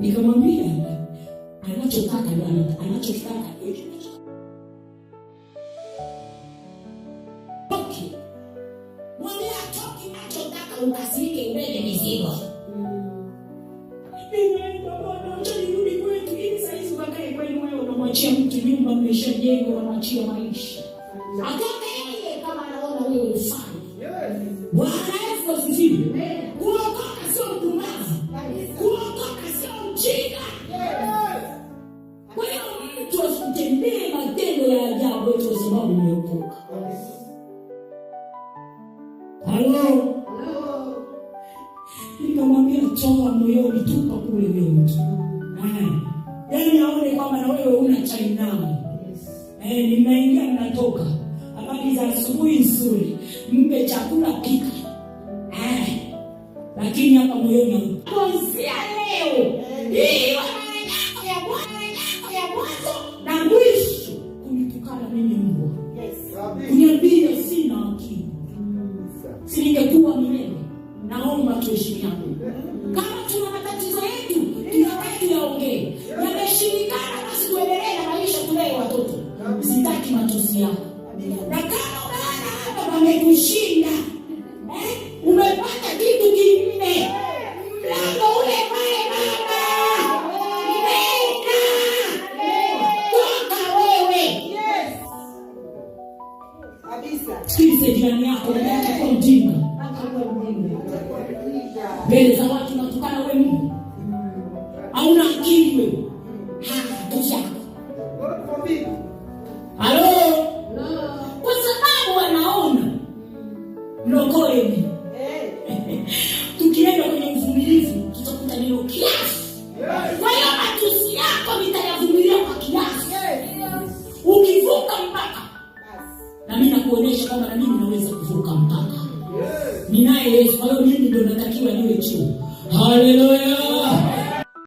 Nikamwambia anachotaka okay. Mwambie atoki anachotaka ukasirike mbele mizigo. Ninaenda bwana nirudi kwetu ili saizi wakae kwenu wewe unamwachia mtu nyumba mmeshajenga unamwachia maisha. Atoke yeye kama anaona wewe ufanye. Bwana Yesu asifiwe. Kuokoka sio mtumazi. Kuokoka sio mjinga. Kwa hiyo mtu asitendee matendo ya ajabu kwa sababu umeokoka. Halo. Nikamwambia toa moyoni, tupa kule wewe mtu. Yaani aone kwamba na wewe una chai nao. Nimeingia ninatoka. Habari za asubuhi nzuri. Mpe chakula pika. Lakini hapa moyoni kuanzia leo. Hiyo maneno ya mwanzo na mwisho kunitukana mimi mbwa. Kuniambia sina akili. Singekuwa milele. Naomba tuheshimiane. Kama tuna matatizo yetu, tunataka yaongee. Yameshindikana basi tuendelee na maisha tulee watoto. Sitaki matusi yako. Na kama unaona hapa wamekushinda, umepata kitu kingine. Mlango ule pale baba. Nenda. Toka wewe. Kabisa. Sikilize jirani yako, unataka kuwa mjinga. Mbele za watu natukana wewe Mungu. Hauna akili wewe. Tosha. Halo. Kwa sababu wanaona mlokole. Tukienda kwenye uvumilivu tutakuta neno kiasi. Kwa hiyo matusi yako nitayavumilia kwa kiasi. Ukivuka mpaka na mimi nakuonyesha kama na mimi naweza kuvuka mpaka. Ninaye Yesu, kwa hiyo mimi ndio natakiwa niwe chuo. Haleluya.